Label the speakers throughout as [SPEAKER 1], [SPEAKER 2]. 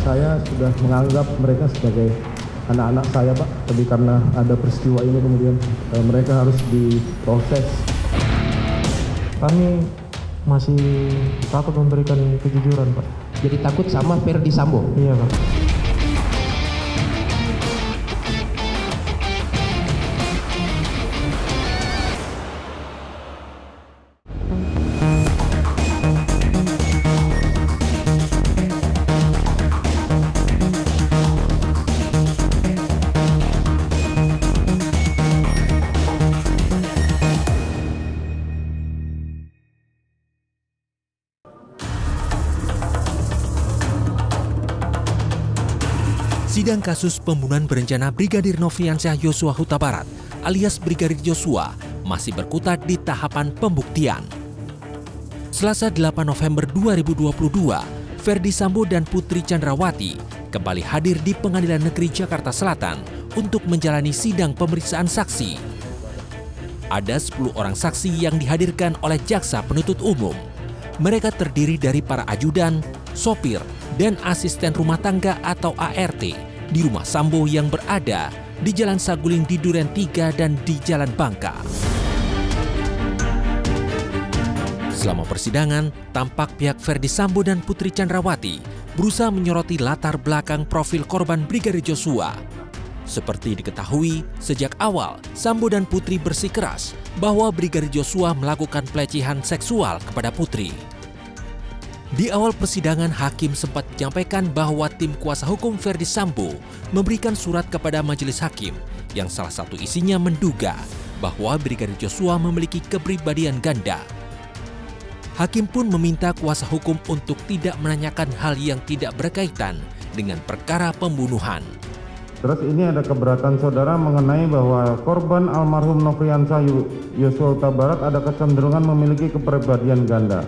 [SPEAKER 1] saya sudah menganggap mereka sebagai anak-anak saya, Pak. Tapi karena ada peristiwa ini kemudian mereka harus diproses.
[SPEAKER 2] Kami masih takut memberikan kejujuran, Pak.
[SPEAKER 3] Jadi takut sama Ferdi Sambo?
[SPEAKER 2] Iya, Pak.
[SPEAKER 4] Sidang kasus pembunuhan berencana Brigadir Nofriansyah Yosua Huta Barat alias Brigadir Joshua masih berkutat di tahapan pembuktian. Selasa 8 November 2022, Ferdi Sambo dan Putri Chandrawati kembali hadir di Pengadilan Negeri Jakarta Selatan untuk menjalani sidang pemeriksaan saksi. Ada 10 orang saksi yang dihadirkan oleh jaksa penuntut umum. Mereka terdiri dari para ajudan, sopir, dan asisten rumah tangga atau ART di rumah Sambo yang berada di Jalan Saguling di Duren 3 dan di Jalan Bangka. Selama persidangan, tampak pihak Ferdi Sambo dan Putri Chandrawati berusaha menyoroti latar belakang profil korban Brigadir Joshua. Seperti diketahui, sejak awal Sambo dan Putri bersikeras bahwa Brigadir Joshua melakukan pelecehan seksual kepada Putri. Di awal persidangan, hakim sempat menyampaikan bahwa tim kuasa hukum Ferdi Sambo memberikan surat kepada majelis hakim yang salah satu isinya menduga bahwa Brigadir Joshua memiliki kepribadian ganda. Hakim pun meminta kuasa hukum untuk tidak menanyakan hal yang tidak berkaitan dengan perkara pembunuhan.
[SPEAKER 1] Terus ini ada keberatan saudara mengenai bahwa korban almarhum Nofriansyah Yosua Huta Barat ada kecenderungan memiliki kepribadian ganda.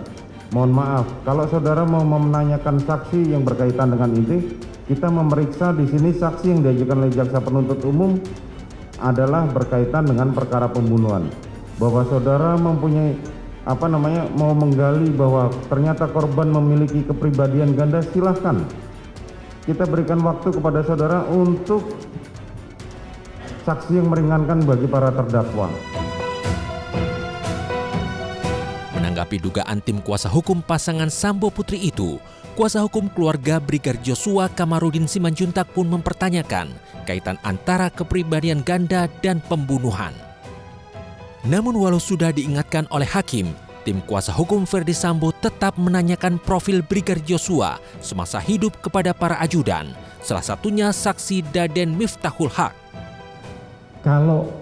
[SPEAKER 1] Mohon maaf, kalau saudara mau menanyakan saksi yang berkaitan dengan itu, kita memeriksa di sini saksi yang diajukan oleh jaksa penuntut umum adalah berkaitan dengan perkara pembunuhan. Bahwa saudara mempunyai mau menggali bahwa ternyata korban memiliki kepribadian ganda, silahkan. Kita berikan waktu kepada saudara untuk saksi yang meringankan bagi para terdakwa.
[SPEAKER 4] Menanggapi dugaan tim kuasa hukum pasangan Sambo Putri itu, kuasa hukum keluarga Brigadir Joshua Kamarudin Simanjuntak pun mempertanyakan kaitan antara kepribadian ganda dan pembunuhan. Namun walau sudah diingatkan oleh hakim, tim kuasa hukum Ferdi Sambo tetap menanyakan profil Brigadir Joshua semasa hidup kepada para ajudan, salah satunya saksi Daden Miftahul Haq.
[SPEAKER 2] Kalau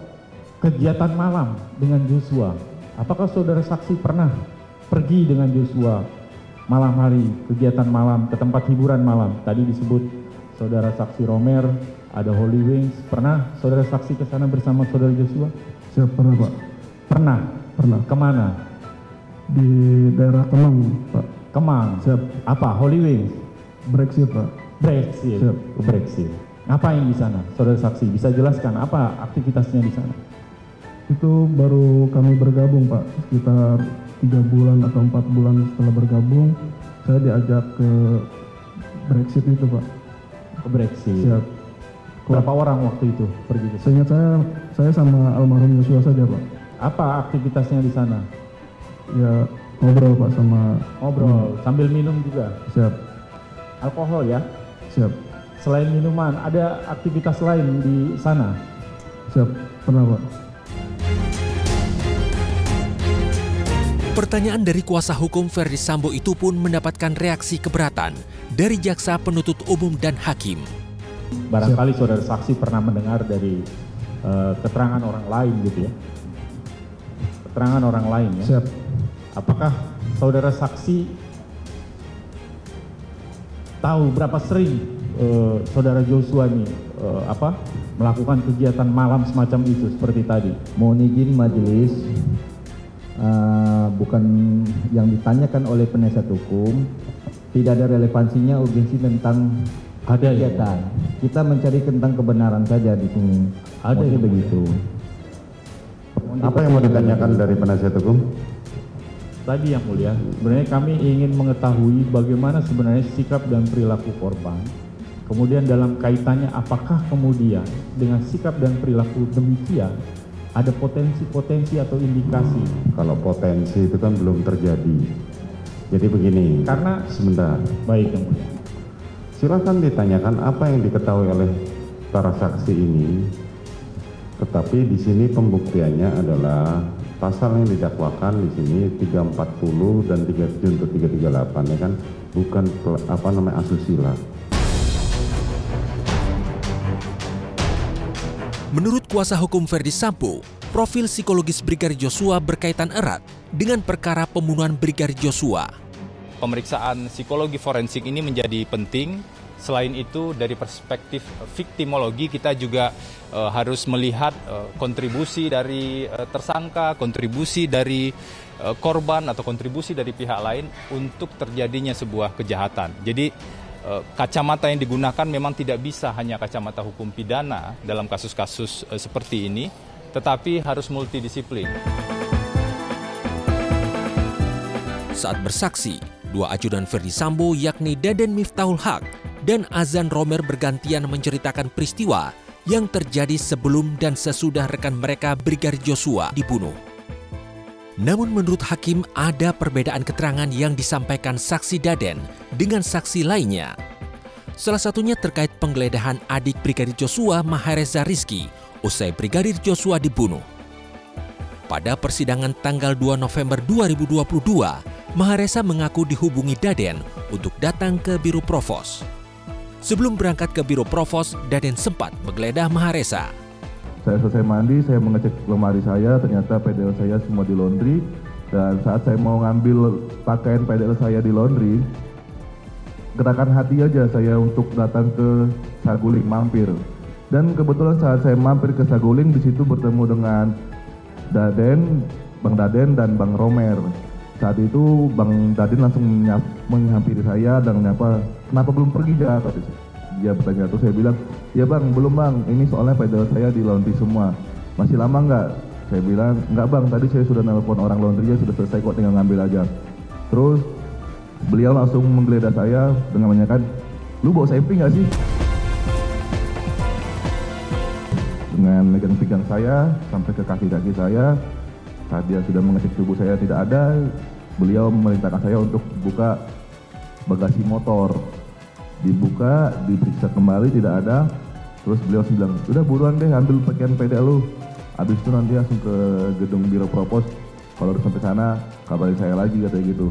[SPEAKER 2] kegiatan malam dengan Joshua, apakah saudara saksi pernah pergi dengan Joshua malam hari, kegiatan malam, ke tempat hiburan malam? Tadi disebut saudara saksi Romer, ada Holy Wings. Pernah saudara saksi ke sana bersama saudara Joshua?
[SPEAKER 1] Siap, pernah, Pak.
[SPEAKER 2] Pernah?
[SPEAKER 1] Pernah.
[SPEAKER 2] Kemana?
[SPEAKER 1] Di daerah Kemang, Pak.
[SPEAKER 2] Kemang?
[SPEAKER 1] Siap.
[SPEAKER 2] Apa? Holy Wings?
[SPEAKER 1] Brexit, Pak.
[SPEAKER 2] Brexit?
[SPEAKER 1] Siap.
[SPEAKER 2] Brexit. Ngapain di sana, saudara saksi? Bisa jelaskan apa aktivitasnya di sana?
[SPEAKER 1] Itu baru kami bergabung, Pak. Sekitar 3 bulan atau 4 bulan setelah bergabung, saya diajak ke Brexit itu, Pak.
[SPEAKER 2] Ke Brexit?
[SPEAKER 1] Siap.
[SPEAKER 2] Berapa orang waktu itu pergi ke sana?
[SPEAKER 1] Seingat saya sama almarhum Joshua saja, Pak.
[SPEAKER 2] Apa aktivitasnya di sana?
[SPEAKER 1] Ya, ngobrol, Pak, sama...
[SPEAKER 2] Ngobrol, sambil minum juga?
[SPEAKER 1] Siap.
[SPEAKER 2] Alkohol ya?
[SPEAKER 1] Siap.
[SPEAKER 2] Selain minuman, ada aktivitas lain di sana?
[SPEAKER 1] Siap, pernah, Pak.
[SPEAKER 4] Pertanyaan dari kuasa hukum Ferdi Sambo itu pun mendapatkan reaksi keberatan dari jaksa penuntut umum dan hakim.
[SPEAKER 2] Barangkali saudara saksi pernah mendengar dari keterangan orang lain gitu ya? Keterangan orang lain ya?
[SPEAKER 1] Siap.
[SPEAKER 2] Apakah saudara saksi tahu berapa sering saudara Joshua ini melakukan kegiatan malam semacam itu seperti tadi?
[SPEAKER 5] Mohon izin majelis, bukan yang ditanyakan oleh penasihat hukum, tidak ada relevansinya urgensi tentang kegiatan. Ya? Kita mencari tentang kebenaran saja di sini.
[SPEAKER 2] Ada ya
[SPEAKER 5] begitu.
[SPEAKER 1] Apa yang mau ditanyakan dari penasihat hukum?
[SPEAKER 2] Tadi yang mulia, sebenarnya kami ingin mengetahui bagaimana sebenarnya sikap dan perilaku korban Kemudian dalam kaitannya apakah kemudian dengan sikap dan perilaku demikian ada potensi-potensi atau indikasi?
[SPEAKER 1] Kalau potensi itu kan belum terjadi. Jadi begini,
[SPEAKER 2] Karena
[SPEAKER 1] sebentar.
[SPEAKER 2] baik yang mulia.
[SPEAKER 1] Silakan ditanyakan apa yang diketahui oleh para saksi ini. Tetapi di sini pembuktiannya adalah pasal yang didakwakan di sini 340 dan 37 untuk 338 ya kan, bukan asusila.
[SPEAKER 4] Menurut kuasa hukum Ferdi Sambo, profil psikologis Brigadir Joshua berkaitan erat dengan perkara pembunuhan Brigadir Joshua.
[SPEAKER 6] Pemeriksaan psikologi forensik ini menjadi penting. Selain itu, dari perspektif viktimologi, kita juga harus melihat kontribusi dari tersangka, kontribusi dari korban, atau kontribusi dari pihak lain untuk terjadinya sebuah kejahatan. Jadi, kacamata yang digunakan memang tidak bisa hanya kacamata hukum pidana dalam kasus-kasus seperti ini, tetapi harus multidisiplin.
[SPEAKER 4] Saat bersaksi, dua ajudan Ferdi Sambo yakni Daden Miftahul Haq dan Azan Romer bergantian menceritakan peristiwa yang terjadi sebelum dan sesudah rekan mereka Brigadir Joshua dibunuh. Namun menurut hakim ada perbedaan keterangan yang disampaikan saksi Daden dengan saksi lainnya. Salah satunya terkait penggeledahan adik Brigadir Joshua, Mahareza Rizky, usai Brigadir Joshua dibunuh. Pada persidangan tanggal 2 November 2022, Mahareza mengaku dihubungi Daden untuk datang ke Biro Provos. Sebelum berangkat ke Biro Provos, Daden sempat menggeledah Mahareza.
[SPEAKER 7] Saya selesai mandi, saya mengecek lemari saya, ternyata PDL saya semua di laundry. Dan saat saya mau ngambil pakaian PDL saya di laundry, gerakan hati aja saya untuk datang ke Saguling, mampir. Dan kebetulan saat saya mampir ke Saguling, di situ bertemu dengan Daden, Bang Daden dan Bang Romer. Saat itu Bang Daden langsung menghampiri saya dan menyapa, kenapa belum pergi ya? Dia bertanya, terus saya bilang, ya bang, belum bang, ini soalnya pedal saya di laundry semua. Masih lama nggak? Saya bilang, nggak bang, tadi saya sudah nelpon orang laundry, sudah selesai kok, tinggal ngambil aja. Terus beliau langsung menggeledah saya dengan menanyakan, lu bawa safety nggak sih? Dengan megang-pegang saya sampai ke kaki-kaki saya, saat dia sudah mengecek tubuh saya tidak ada, beliau memerintahkan saya untuk buka bagasi motor. Dibuka, diperiksa kembali, tidak ada. Terus beliau bilang, udah buruan deh ambil pakaian PDL lu. Habis itu nanti langsung ke gedung Biro Provos. Kalau udah sampai sana, kabarin saya lagi, katanya gitu.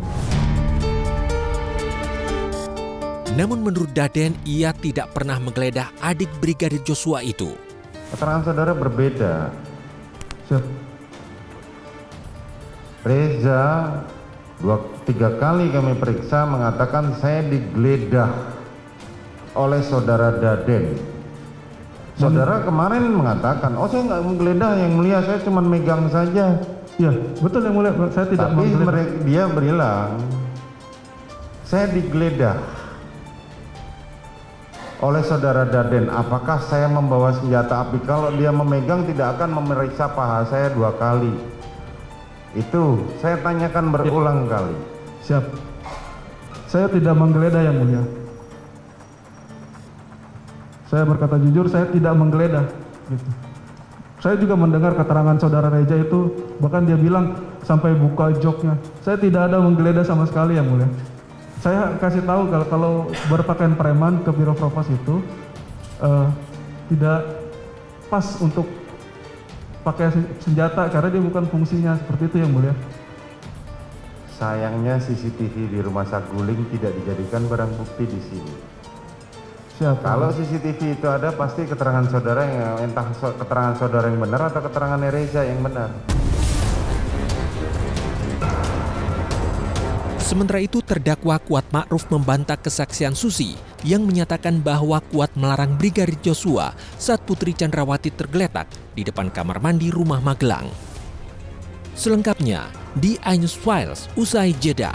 [SPEAKER 4] Namun menurut Daden, ia tidak pernah menggeledah adik Brigadir Joshua itu.
[SPEAKER 1] Keterangan saudara berbeda. Reza 2-3 kali kami periksa mengatakan saya digeledah oleh saudara Daden. Saudara kemarin mengatakan, oh saya nggak menggeledah yang mulia, saya cuma megang saja.
[SPEAKER 8] Ya betul yang mulia, saya tidak menggeledah.
[SPEAKER 1] Tapi dia bilang, saya digeledah oleh saudara Daden. Apakah saya membawa senjata api? Kalau dia memegang tidak akan memeriksa paha saya 2 kali. Itu saya tanyakan berulang kali.
[SPEAKER 8] Siap. Saya tidak menggeledah yang mulia. Saya berkata jujur, saya tidak menggeledah. Gitu. Saya juga mendengar keterangan saudara Reza itu, bahkan dia bilang sampai buka joknya. Saya tidak ada menggeledah sama sekali yang mulia. Saya kasih tahu kalau berpakaian preman ke Biro Provos itu tidak pas untuk pakai senjata karena dia bukan fungsinya seperti itu yang mulia.
[SPEAKER 1] Sayangnya CCTV di rumah Saguling tidak dijadikan barang bukti di sini.
[SPEAKER 8] Siap.
[SPEAKER 1] Kalau CCTV itu ada, pasti keterangan saudara yang entah keterangan saudara yang benar atau keterangan Reza yang benar.
[SPEAKER 4] Sementara itu terdakwa Kuat Ma'ruf membantah kesaksian Susi yang menyatakan bahwa Kuat melarang Brigadir Joshua saat Putri Chandrawati tergeletak di depan kamar mandi rumah Magelang. Selengkapnya di iNews Files usai jeda.